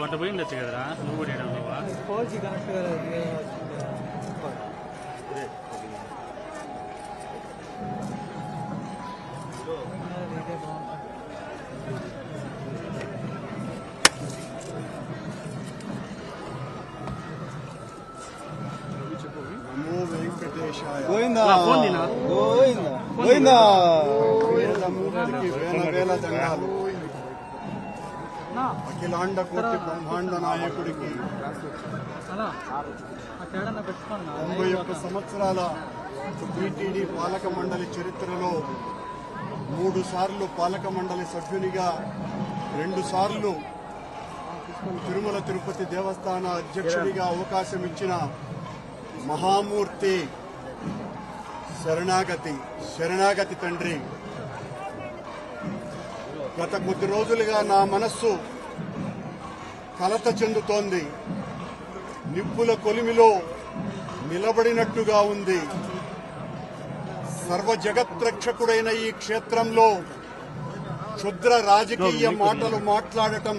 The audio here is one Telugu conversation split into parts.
అట్ట పోయిండొచ్చు కదరా నువ్వు కూడా నువ్వా కోచి కనెక్ట్ గోవిందా గోవిందా గోవిందా వేల దండాలు అఖిలాండ కోటి బ్రహ్మాండ నాయకుడికి 91 సంవత్సరాల టీటీడీ పాలక మండలి చరిత్రలో 3 సార్లు పాలక మండలి సభ్యునిగా 2 సార్లు తిరుమల తిరుపతి దేవస్థాన అధ్యక్షుడిగా అవకాశం ఇచ్చిన మహామూర్తి శరణాగతి తండ్రి గత కొద్ది రోజులుగా నా మనస్సు కలత చెందుతోంది. నిప్పుల కొలిమిలో నిలబడినట్టుగా ఉంది. సర్వ జగత్రక్షకుడైన ఈ క్షేత్రంలో క్షుద్ర రాజకీయ మాటలు మాట్లాడటం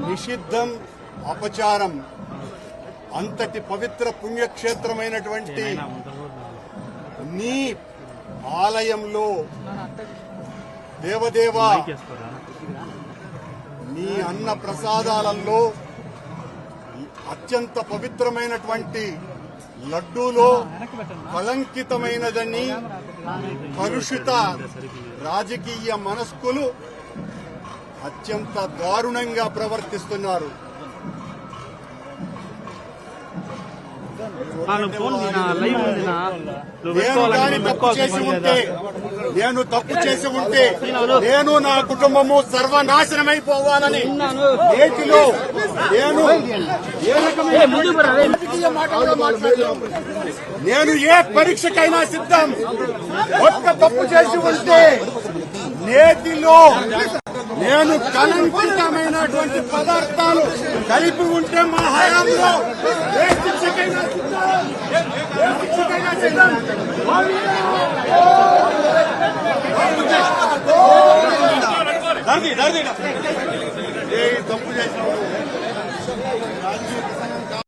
నిషిద్ధం, అపచారం. అంతటి పవిత్ర పుణ్యక్షేత్రమైనటువంటి నీ ఆలయంలో దేవదేవా నీ అన్న ప్రసాదాలలో అత్యంత పవిత్రమైనటువంటి లడ్డూలో కళంకితమైనదని కలుషిత రాజకీయ మనస్కులు అత్యంత దారుణంగా ప్రవర్తిస్తున్నారు. నేను తప్పు చేసి ఉంటే నేను నా కుటుంబము సర్వనాశనమైపోవాలని నేటిలో నేను ఏ పరీక్షకైనా సిద్ధం. ఒక్క తప్పు చేసి ఉంటే నేటిలో నేను కలంకితమైనటువంటి పదార్థాలు కలిపి ఉంటే మా హయాంలో ఏ శిక్షకైనా సిద్ధం. ఏ తప్పు చేసిన